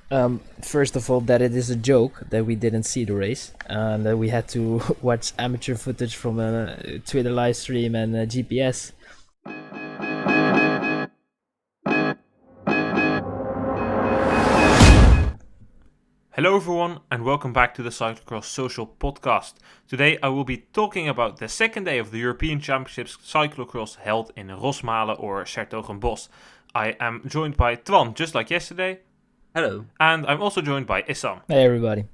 First of all, that it is a joke that we didn't see the race, and that we had to watch amateur footage from a Twitter live stream and a GPS. Hello everyone and welcome back to the Cyclocross Social Podcast. Today I will be talking about the second day of the European Championships Cyclocross held in Rosmalen or 's-Hertogenbosch. I am joined by Twan, just like yesterday. Hello. And I'm also joined by Issam. Hey everybody.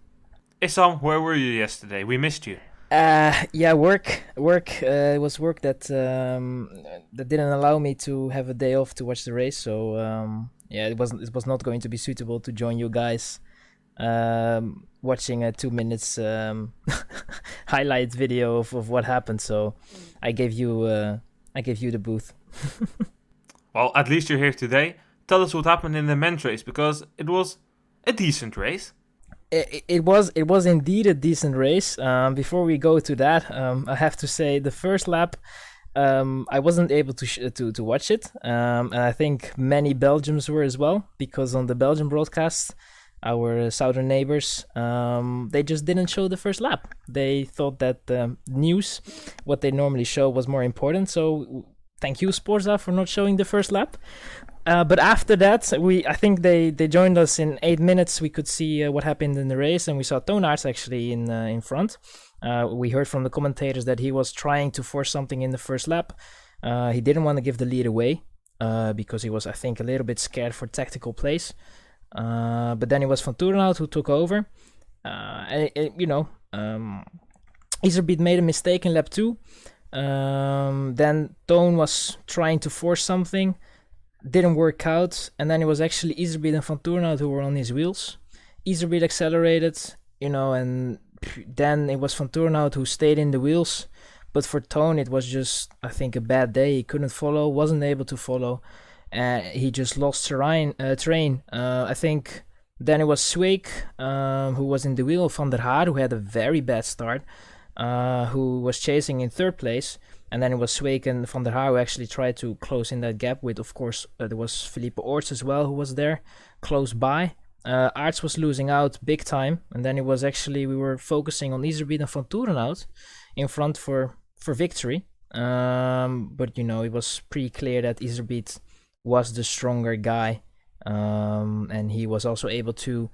Issam, where were you yesterday? We missed you. Work. It was work that didn't allow me to have a day off to watch the race. So it was not going to be suitable to join you guys. Watching a 2 minutes highlight video of what happened, so I gave you the booth. Well, at least you're here today. Tell us what happened in the men's race, because it was a decent race. It was indeed a decent race. Before we go to that, I have to say the first lap, I wasn't able to watch it, and I think many Belgians were as well, because on the Belgian broadcast, our southern neighbors, they just didn't show the first lap. They thought that news, what they normally show, was more important. So thank you, Sporza, for not showing the first lap. But after that, I think they joined us in 8 minutes. We could see what happened in the race, and we saw Aerts actually in front. We heard from the commentators that he was trying to force something in the first lap. He didn't want to give the lead away because he was, I think, a little bit scared for tactical plays. But then it was Vantourenhout who took over. Iserbyt made a mistake in lap 2. Then Twan was trying to force something, didn't work out, and then it was actually Iserbyt and Vantourenhout who were on his wheels. Iserbyt accelerated, and then it was Vantourenhout who stayed in the wheels. But for Twan, it was just, I think, a bad day. He couldn't follow, wasn't able to follow. He just lost train. I think then it was Sweek, who was in the wheel of Van der Haar, who had a very bad start, who was chasing in third place. And then it was Sweek and Van der Haar who actually tried to close in that gap with, of course, there was Philippe Aerts as well, who was there close by. Aerts was losing out big time. And then it was actually, we were focusing on Iserbyt and Vantourenhout in front for victory. But, it was pretty clear that Iserbyt was the stronger guy, and he was also able to,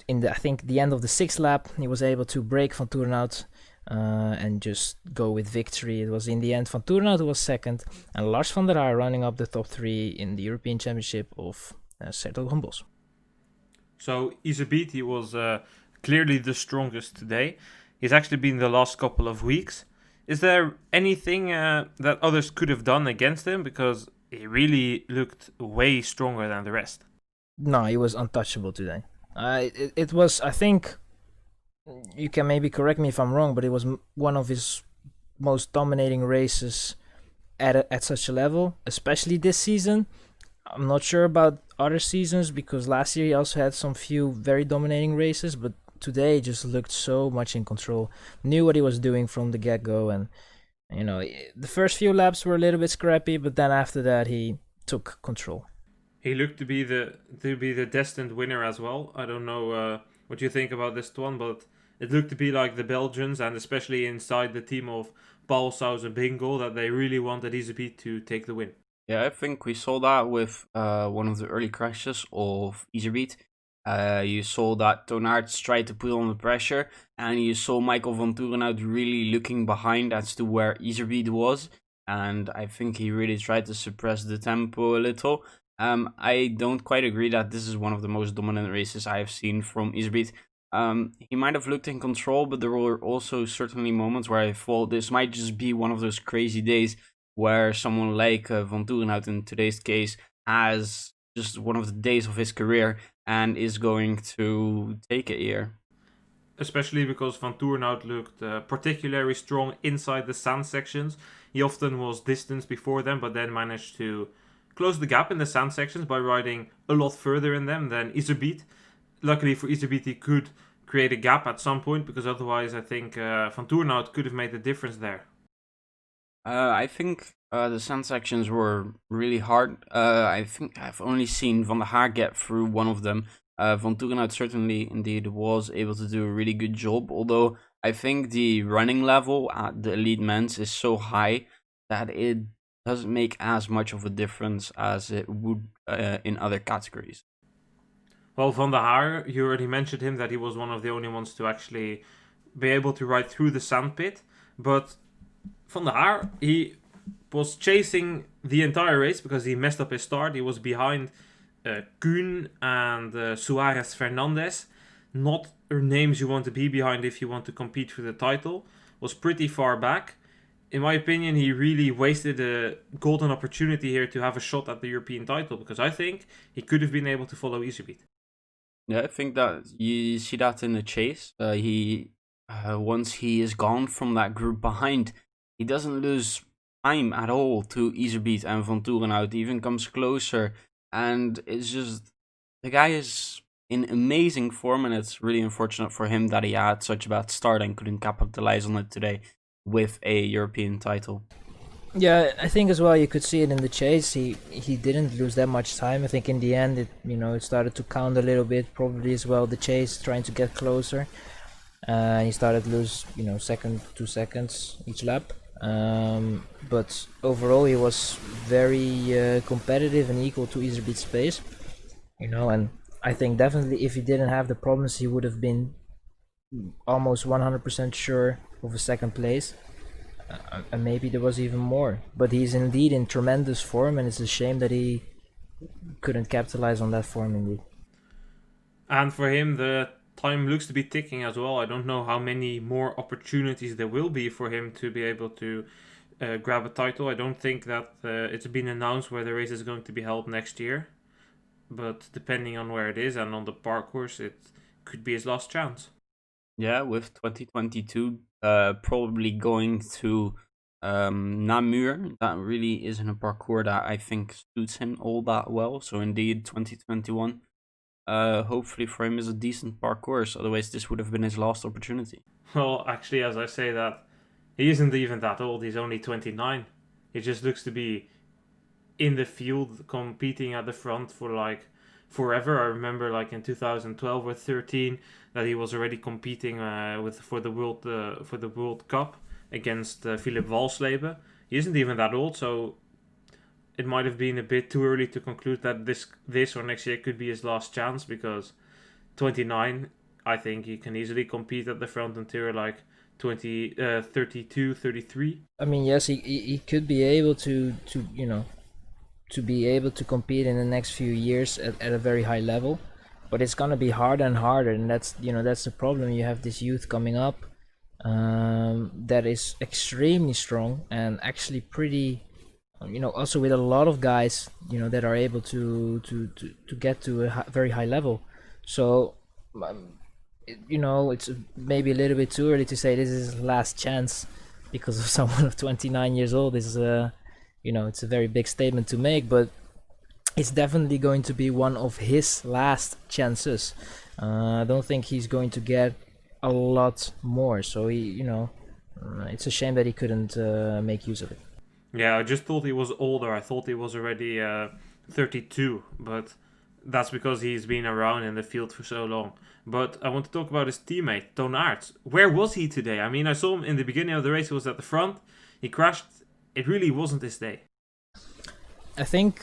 I think the end of the 6th lap, he was able to break Vantourenhout and just go with victory. It was in the end Vantourenhout who was second, and Lars van der Haar running up the top 3 in the European Championship of 's-Hertogenbosch. So Iserbyt, he was clearly the strongest today. He's actually been the last couple of weeks. Is there anything that others could have done against him? Because he really looked way stronger than the rest. No, he was untouchable today. It was, I think, you can maybe correct me if I'm wrong, but it was one of his most dominating races at such a level, especially this season. I'm not sure about other seasons, because last year he also had some few very dominating races, but today he just looked so much in control, knew what he was doing from the get-go, and the first few laps were a little bit scrappy, but then after that he took control. He looked to be the destined winner as well. I don't know what you think about this one, but it looked to be like the Belgians, and especially inside the team of Paul, Saus and Bingo, that they really wanted Iserbyt to take the win. Yeah, I think we saw that with one of the early crashes of Iserbyt. You saw that Aerts tried to put on the pressure, and you saw Michael Vantourenhout really looking behind as to where Iserbyt was, and I think he really tried to suppress the tempo a little. I don't quite agree that this is one of the most dominant races I have seen from Iserbyt. He might have looked in control, but there were also certainly moments where I thought this might just be one of those crazy days where someone like Vantourenhout, in today's case, has just one of the days of his career and is going to take it here. Especially because Vantourenhout looked particularly strong inside the sand sections. He often was distanced before them, but then managed to close the gap in the sand sections by riding a lot further in them than Iserbyt. Luckily for Iserbyt, he could create a gap at some point, because otherwise I think Vantourenhout could have made the difference there. I think the sand sections were really hard. I think I've only seen Van der Haar get through one of them. Vantourenhout certainly indeed was able to do a really good job, although I think the running level at the elite men's is so high that it doesn't make as much of a difference as it would in other categories. Well, Van der Haar, you already mentioned him, that he was one of the only ones to actually be able to ride through the sandpit. But Van der Haar, he was chasing the entire race because he messed up his start. He was behind Kuhn and Suarez Fernandez. Not names you want to be behind if you want to compete for the title. Was pretty far back. In my opinion, he really wasted a golden opportunity here to have a shot at the European title, because I think he could have been able to follow Iserbyt. Yeah, I think that you see that in the chase. He once he is gone from that group behind, he doesn't lose time at all to Iserbyt and Vantourenhout. Even comes closer, and it's just the guy is in amazing form, and it's really unfortunate for him that he had such a bad start and couldn't capitalize on it today with a European title. Yeah, I think as well you could see it in the chase. He didn't lose that much time. I think in the end it started to count a little bit, probably as well the chase trying to get closer. He started to lose 2 seconds each lap. But overall he was very competitive and equal to Iserbyt's pace. And I think definitely if he didn't have the problems he would have been almost 100% sure of a second place. And maybe there was even more, but he's indeed in tremendous form, and it's a shame that he couldn't capitalize on that form indeed. And for him, the time looks to be ticking as well. I don't know how many more opportunities there will be for him to be able to grab a title. I don't think that it's been announced where the race is going to be held next year, but depending on where it is and on the parcours, it could be his last chance. Yeah, with 2022 probably going to Namur. That really isn't a parcours that I think suits him all that well. So indeed, 2021, hopefully for him is a decent parcours. Otherwise, this would have been his last opportunity. Well, actually, as I say that, he isn't even that old. He's only 29. He just looks to be in the field competing at the front for like forever. I remember like in 2012 or 13 that he was already competing for the World Cup against Philip Walsleben. He isn't even that old, so it might have been a bit too early to conclude that this or next year could be his last chance, because 29, I think he can easily compete at the front until like 32, 33. I mean, yes, he could be able to be able to compete in the next few years at a very high level, but it's gonna be harder and harder, and that's the problem. You have this youth coming up that is extremely strong and actually pretty, also with a lot of guys, that are able to get to a very high level. So, it's maybe a little bit too early to say this is his last chance because of someone of 29 years old. This is it's a very big statement to make, but it's definitely going to be one of his last chances. I don't think he's going to get a lot more. So it's a shame that he couldn't make use of it. Yeah, I just thought he was older. I thought he was already 32, but that's because he's been around in the field for so long. But I want to talk about his teammate, Toon Aerts. Where was he today? I mean, I saw him in the beginning of the race. He was at the front. He crashed. It really wasn't his day. I think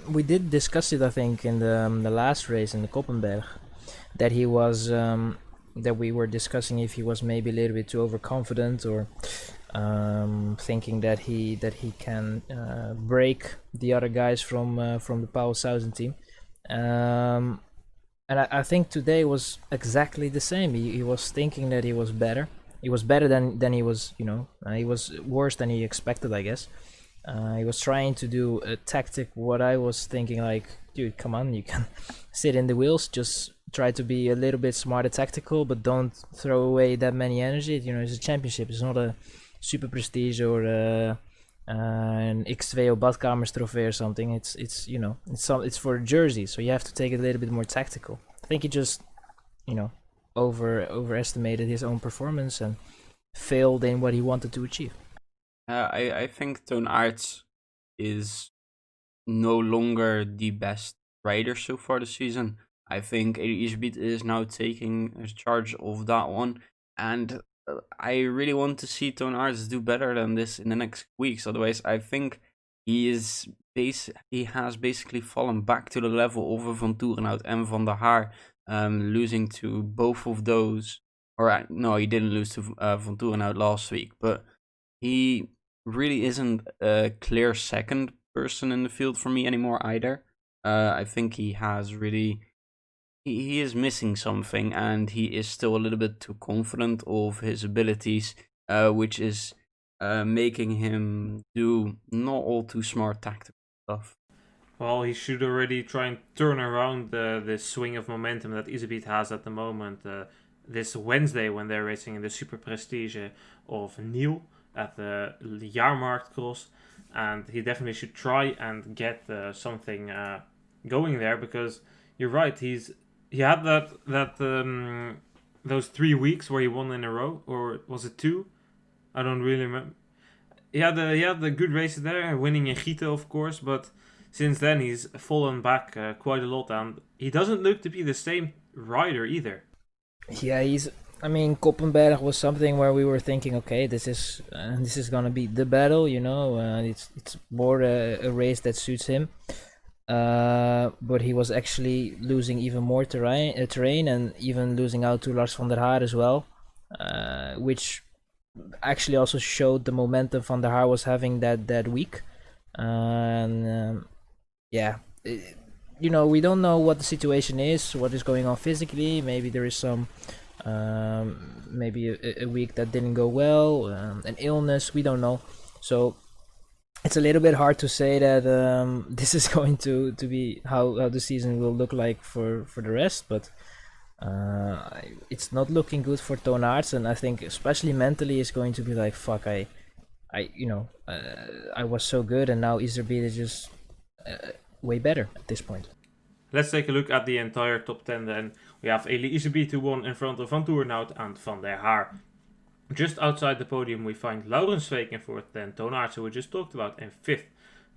we did discuss it, I think, in the last race in the Koppenberg, that he was that we were discussing if he was maybe a little bit too overconfident, or thinking that he can break the other guys from the Powell Southern team. And I think today was exactly the same. He was thinking that he was better. He was better than he was, he was worse than he expected, I guess. He was trying to do a tactic, what I was thinking, like, dude, come on, you can sit in the wheels, just try to be a little bit smarter tactical, but don't throw away that many energy. It's a championship, it's not a super prestige or an X2 or badkamers trophy or something. It's for a jersey, so you have to take it a little bit more tactical. I think he just, overestimated his own performance and failed in what he wanted to achieve. I think Toon Aerts is no longer the best riders so far this season. I think Iserbyt is now taking charge of that one, and I really want to see Toon Aerts do better than this in the next weeks. Otherwise, I think he has basically fallen back to the level of a Vantourenhout and Van der Haar, losing to both of those. No, he didn't lose to Vantourenhout last week, but he really isn't a clear second person in the field for me anymore either. I think he has really he is missing something, and he is still a little bit too confident of his abilities, which is making him do not all too smart tactical stuff. Well, he should already try and turn around the swing of momentum that Iserbyt has at the moment. This Wednesday, when they're racing in the Super Prestige of Niel at the Jaarmarkt Cross, and he definitely should try and get something going there, because you're right. He had those 3 weeks where he won in a row, or was it 2? I don't really remember. He had the good races there, winning in Gieten, of course, but since then he's fallen back quite a lot, and he doesn't look to be the same rider either. Yeah, Koppenberg was something where we were thinking, okay, this is gonna be the battle, it's more a race that suits him. But he was actually losing even more terrain, and even losing out to Lars van der Haar as well, which actually also showed the momentum Van der Haar was having that week. And we don't know what the situation is, what is going on physically. Maybe there is some maybe a week that didn't go well, an illness, we don't know. So it's a little bit hard to say that this is going to be how the season will look like for the rest, but it's not looking good for Toon Aerts, and I think especially mentally it's going to be like, fuck, I was so good, and now Iserbyt is just way better at this point. Let's take a look at the entire top 10 then. We have Iserbyt who won in front of Vantourenhout and Van der Haar. Just outside the podium we find Laurenswijk in 4th, then Toon Aerts, who we just talked about, in 5th.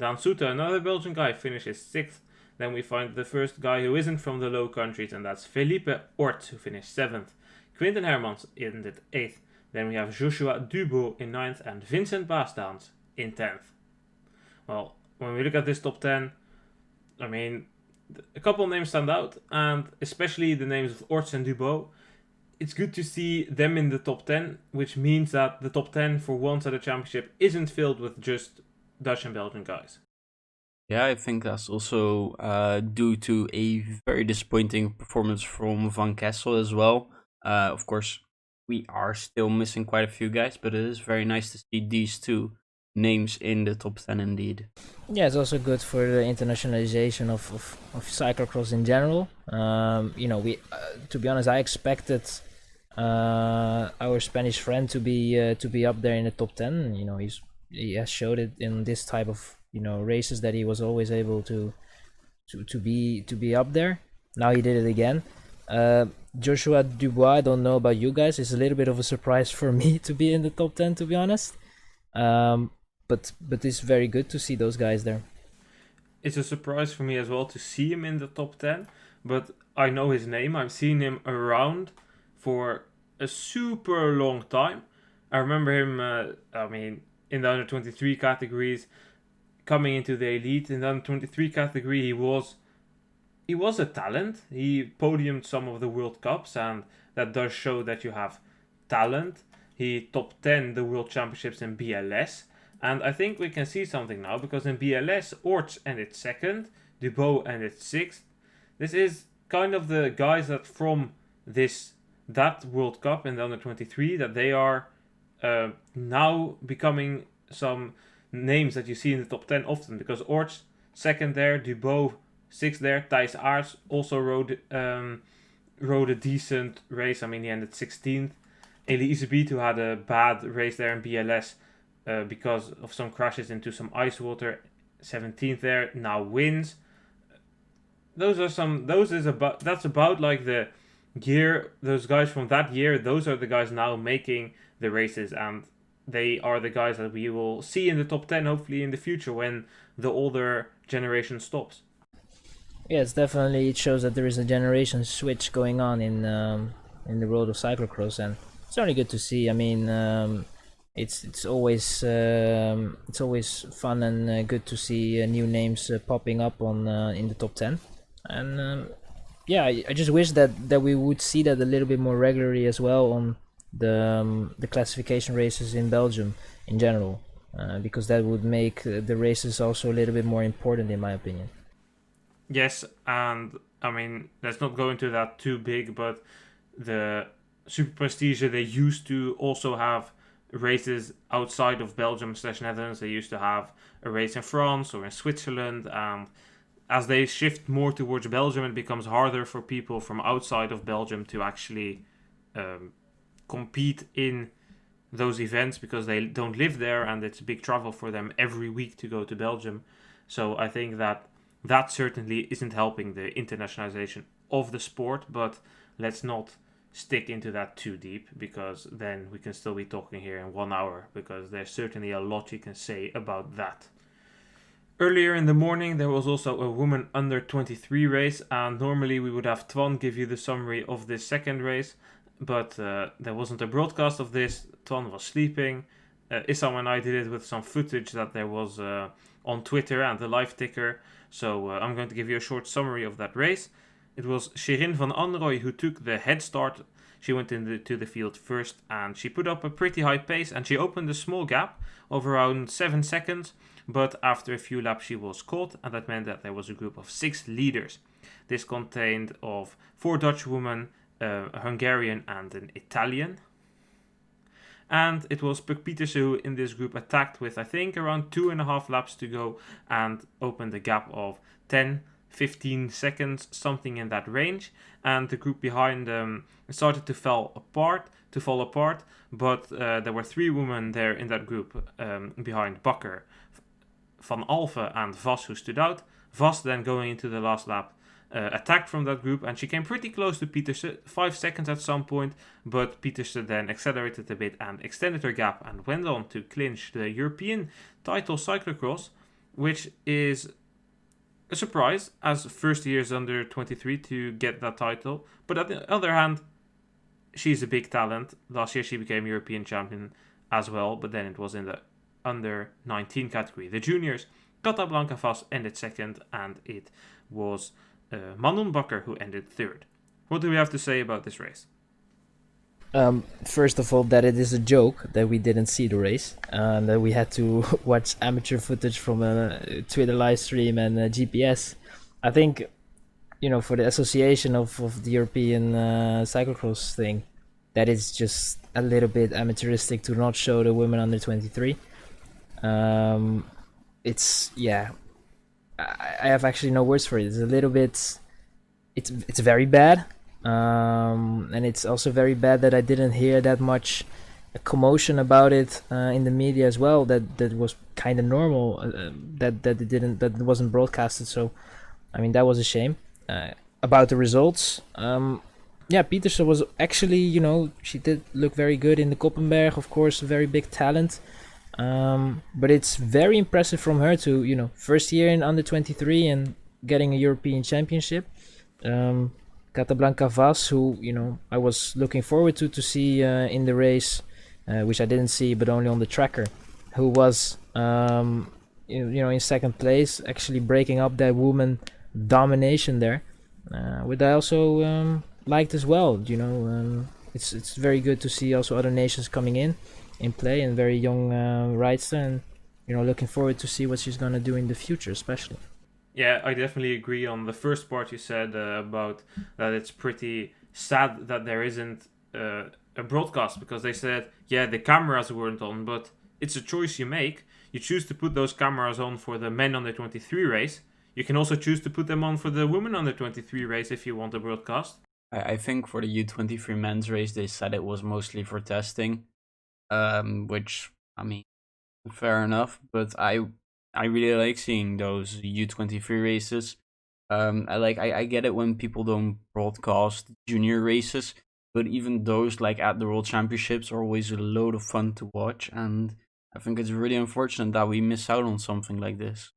Daan Soete, another Belgian guy, finishes 6th. Then we find the first guy who isn't from the Low Countries, and that's Felipe Oort, who finished 7th. Quinten Hermans ended 8th. Then we have Joshua Dubo in 9th and Vincent Baasdaans in 10th. Well, when we look at this top 10, a couple of names stand out, and especially the names of Oorts and Dubo. It's good to see them in the top 10, which means that the top 10 for once at a championship isn't filled with just Dutch and Belgian guys. Yeah, I think that's also due to a very disappointing performance from Van Kessel as well. Of course, we are still missing quite a few guys, but it is very nice to see these two names in the top 10 indeed. Yeah, it's also good for the internationalization of cyclocross in general. We to be honest, I expected our Spanish friend to be up there in the top 10. He has showed it in this type of races that he was always able to be up there. Now he did it again. Joshua Dubois, I don't know about you guys, it's a little bit of a surprise for me to be in the top 10, to be honest. But it's very good to see those guys there. It's a surprise for me as well to see him in the top 10, but I know his name. I've seen him around for a super long time. I remember him, in the under-23 categories, coming into the elite. In the under-23 category, he was a talent. He podiumed some of the World Cups, and that does show that you have talent. He top 10 the World Championships in BLS. And I think we can see something now, because in BLS, Oorts ended 2nd, Dubo ended 6th. This is kind of the guys that from that World Cup in the under-23, that they are now becoming some names that you see in the top 10 often, because Oorts 2nd there, Dubo 6th there, Thijs Aerts also rode a decent race. He ended 16th. Eli Iserbyt, who had a bad race there in BLS because of some crashes into some ice water, 17th there, now wins. That's about like the year, those guys from that year, those are the guys now making the races, and they are the guys that we will see in the top 10 hopefully in the future when the older generation stops. Yes, definitely. It shows that there is a generation switch going on in the world of cyclocross, and it's only good to see. I mean, it's always fun and good to see new names popping up on in the top 10, and yeah, I just wish that we would see that a little bit more regularly as well on the classification races in Belgium in general, because that would make the races also a little bit more important, in my opinion. Yes, and I mean, let's not go into that too big, but the Super Prestige, they used to also have races outside of Belgium/Netherlands. They used to have a race in France or in Switzerland, and as they shift more towards Belgium, it becomes harder for people from outside of Belgium to actually compete in those events because they don't live there, and it's a big travel for them every week to go to Belgium. So I think that certainly isn't helping the internationalization of the sport, but let's not stick into that too deep, because then we can still be talking here in 1 hour, because there's certainly a lot you can say about that. Earlier in the morning, there was also a woman under 23 race, and normally we would have Twan give you the summary of this second race, but there wasn't a broadcast of this. Twan was sleeping. Issam and I did it with some footage that there was on Twitter and the live ticker, so I'm going to give you a short summary of that race. It was Shirin van Anrooy who took the head start. She went into the field first, and she put up a pretty high pace, and she opened a small gap of around 7 seconds, but after a few laps she was caught, and that meant that there was a group of 6 leaders. This contained of 4 Dutch women, a Hungarian and an Italian. And it was Puck Pieterse who in this group attacked with, I think, around 2.5 laps to go, and opened a gap of 10-15 seconds, something in that range. And the group behind started to fall apart, but there were 3 women there in that group behind Bakker, Van Alphen and Vos, who stood out. Vos then, going into the last lap, attacked from that group, and she came pretty close to Pieterse, 5 seconds at some point, but Pieterse then accelerated a bit and extended her gap and went on to clinch the European title cyclocross, which is a surprise as first years under 23 to get that title. But on the other hand, she's a big talent. Last year she became European champion as well, but then it was in the under 19 category. The juniors, Catablanca Vos ended second, and it was Manon Bakker who ended third. What do we have to say about this race? First of all, that it is a joke that we didn't see the race, and that we had to watch amateur footage from a Twitter live stream and a GPS. I think, for the association of the European cyclocross thing, that is just a little bit amateuristic to not show the women under 23. I have actually no words for it. It's a little bit, it's very bad, and it's also very bad that I didn't hear that much commotion about it in the media as well. That was kind of normal. That wasn't broadcasted. So, I mean, that was a shame. About the results, Pieterse was actually, she did look very good in the Koppenberg. Of course, a very big talent. But it's very impressive from her to, first year in under 23 and getting a European championship. Catablanca Vos, who, I was looking forward to see in the race, which I didn't see, but only on the tracker, who was, in second place, actually breaking up that woman domination there, which I also liked as well. It's very good to see also other nations coming in play, and very young rider, and looking forward to see what she's gonna do in the future, especially. Yeah, I definitely agree on the first part you said about that. It's pretty sad that there isn't a broadcast, because they said, yeah, the cameras weren't on, but it's a choice you make. You choose to put those cameras on for the men under 23 race. You can also choose to put them on for the women under 23 race if you want a broadcast. I think for the U23 men's race, they said it was mostly for testing, which, I mean, fair enough, but I really like seeing those U23 races. I get it when people don't broadcast junior races, but even those, like at the World Championships, are always a load of fun to watch, and I think it's really unfortunate that we miss out on something like this.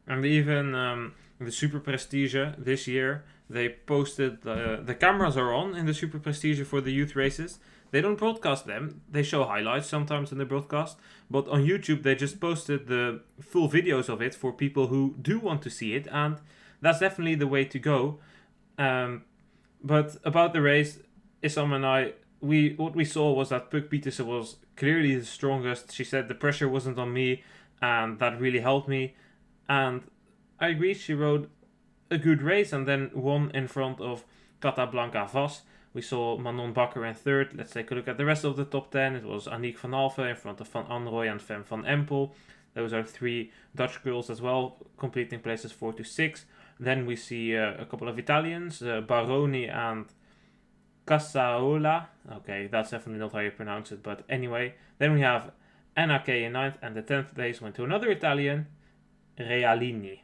And even the Super Prestige this year. They posted the cameras are on in the Super Prestige for the youth races. They don't broadcast them. They show highlights sometimes in the broadcast. But on YouTube, they just posted the full videos of it for people who do want to see it. And that's definitely the way to go. But about the race, Issam and I, what we saw was that Puck Pieterse was clearly the strongest. She said the pressure wasn't on me, and that really helped me. And I agree, she rode a good race and then won in front of Casablanca Vos. We saw Manon Bakker in third. Let's take a look at the rest of the top 10. It was Aniek van Alphen in front of Van Anrooy and Fem van Empel. Those are 3 Dutch girls as well, completing places 4 to 6. Then we see a couple of Italians, Baroni and Casaola. Okay, that's definitely not how you pronounce it, but anyway. Then we have Anna K in 9th, and the 10th place went to another Italian, Realini.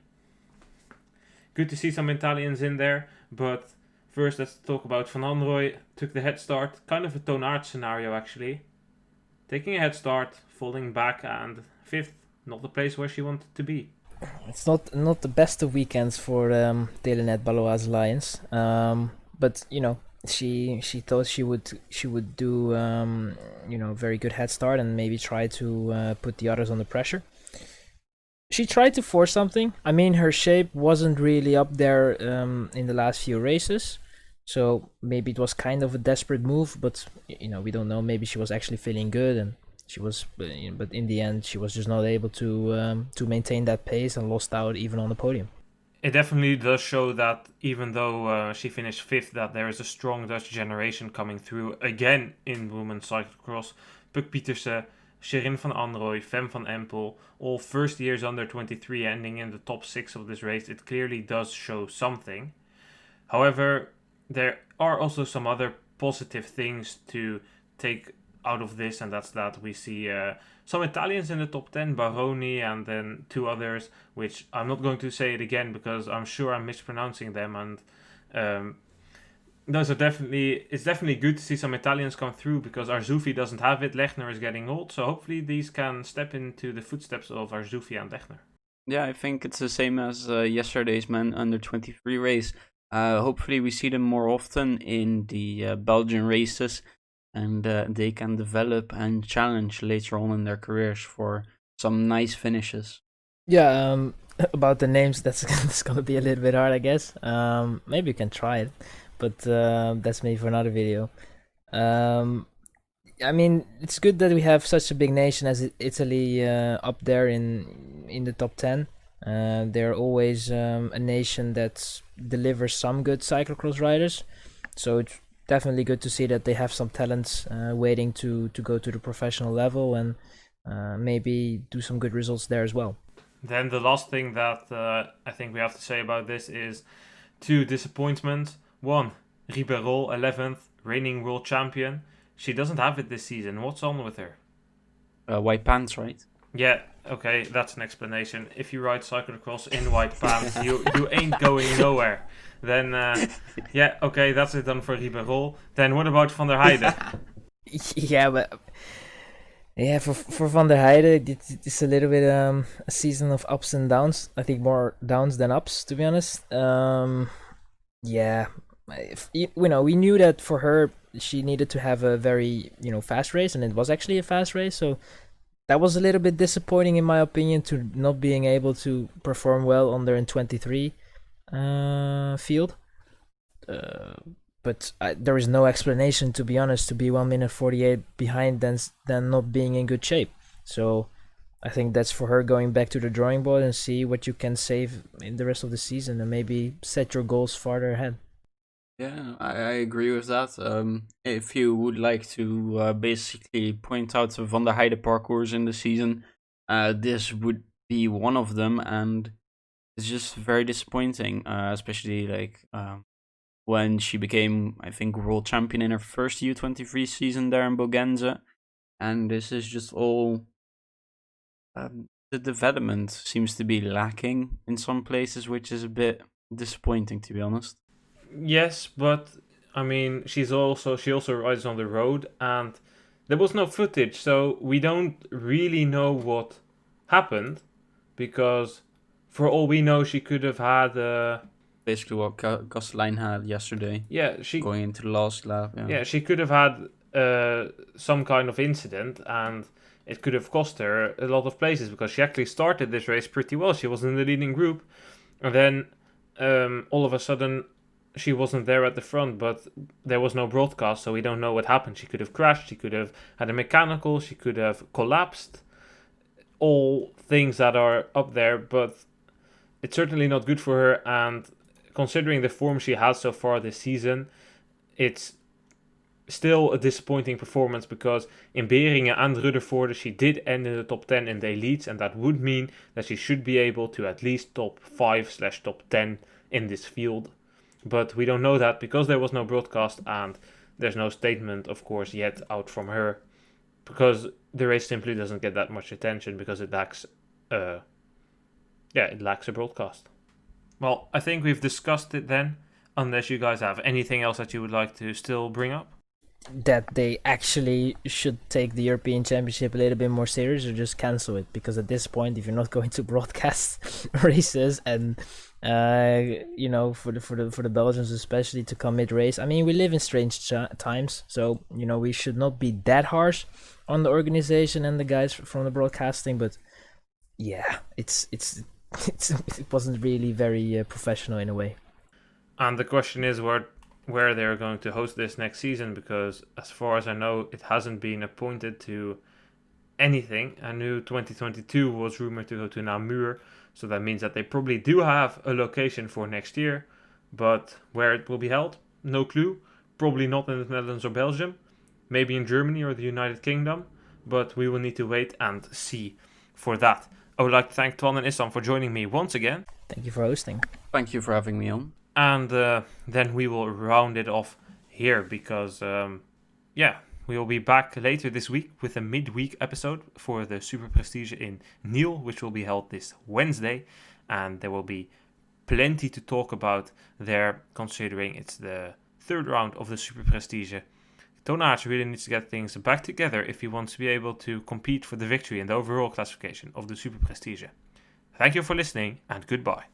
Good to see some Italians in there, but first let's talk about Van Anrooy. Took the head start, kind of a Toon Aert scenario actually. Taking a head start, falling back, and 5th, not the place where she wanted to be. It's not the best of weekends for Telenet Baloise Lions, but you know, she thought she would do very good head start and maybe try to put the others under pressure. She tried to force something. I mean, her shape wasn't really up there in the last few races, so maybe it was kind of a desperate move. But we don't know. Maybe she was actually feeling good and she was, but in the end, she was just not able to maintain that pace and lost out even on the podium. It definitely does show that even though she finished 5th, that there is a strong Dutch generation coming through again in women's cyclocross. Puck Pieterse, Sherin van Anrooy, Fem van Empel, all first years under 23 ending in the top 6 of this race. It clearly does show something. However, there are also some other positive things to take out of this, and that's that we see some Italians in the top 10, Baroni, and then 2 others, which I'm not going to say it again because I'm sure I'm mispronouncing them, and it's definitely good to see some Italians come through because Arzoufi doesn't have it. Lechner is getting old, so hopefully these can step into the footsteps of Arzoufi and Lechner. Yeah, I think it's the same as yesterday's men under 23 race. Hopefully we see them more often in the Belgian races, and they can develop and challenge later on in their careers for some nice finishes. Yeah, about the names, that's gonna be a little bit hard, I guess. Maybe you can try it, but that's maybe for another video. I mean, it's good that we have such a big nation as Italy up there in the top 10. They're always a nation that delivers some good cyclocross riders, so it's definitely good to see that they have some talents waiting to go to the professional level and maybe do some good results there as well. Then the last thing that I think we have to say about this is 2 disappointments. 1, Ribeirol, 11th, reigning world champion. She doesn't have it this season. What's on with her? White pants, right? Yeah, okay, that's an explanation. If you ride cyclocross in white pants, you ain't going nowhere. Then, yeah, okay, that's it done for Ribeirol. Then what about Van der Heijden? Yeah, for Van der Heijden, it's a little bit a season of ups and downs. I think more downs than ups, to be honest. Yeah, we knew that for her, she needed to have a very, fast race, and it was actually a fast race, so that was a little bit disappointing in my opinion, to not being able to perform well on their 23 field. But there is no explanation, to be honest, to be 1 minute 48 behind than not being in good shape. So I think that's for her going back to the drawing board and see what you can save in the rest of the season and maybe set your goals farther ahead. Yeah, I agree with that. If you would like to basically point out the Van der Heijden parcours in the season, this would be one of them, and it's just very disappointing, especially when she became, I think, world champion in her first U23 season there in Bogense, and this is just all the development seems to be lacking in some places, which is a bit disappointing, to be honest. Yes, but I mean, she also rides on the road, and there was no footage, so we don't really know what happened, because For all we know, she could have had Basically what Castellijn had yesterday, she going into the last lap. yeah, she could have had some kind of incident, and it could have cost her a lot of places, because she actually started this race pretty well. She was in the leading group, and then all of a sudden she wasn't there at the front, but there was no broadcast, so we don't know what happened. She could have crashed, she could have had a mechanical, she could have collapsed. All things that are up there, but it's certainly not good for her, and considering the form she has so far this season, it's still a disappointing performance, because in Beringen and Ruddervoorde she did end in the top 10 in the elites, and that would mean that she should be able to at least top 5/top 10 in this field. But we don't know that, because there was no broadcast, and there's no statement, of course, yet out from her, because the race simply doesn't get that much attention, because it lacks it lacks a broadcast. Well, I think we've discussed it then, unless you guys have anything else that you would like to still bring up. That they actually should take the European Championship a little bit more serious, or just cancel it, because at this point, if you're not going to broadcast races, and for the Belgians especially to come mid-race, I mean, we live in strange times, so we should not be that harsh on the organization and the guys from the broadcasting, but yeah, it wasn't really very professional in a way. And the question is where they're going to host this next season, because as far as I know, it hasn't been appointed to anything. I knew 2022 was rumored to go to Namur, so that means that they probably do have a location for next year, but where it will be held, no clue. Probably not in the Netherlands or Belgium, maybe in Germany or the United Kingdom, but we will need to wait and see for that. I would like to thank Twan and Issam for joining me once again. Thank you for hosting. Thank you for having me on. And then we will round it off here, because we will be back later this week with a midweek episode for the Super Prestige in Niel, which will be held this Wednesday, and there will be plenty to talk about there, considering it's the third round of the Super Prestige. Toon Aerts really needs to get things back together if he wants to be able to compete for the victory in the overall classification of the Super Prestige. Thank you for listening, and goodbye.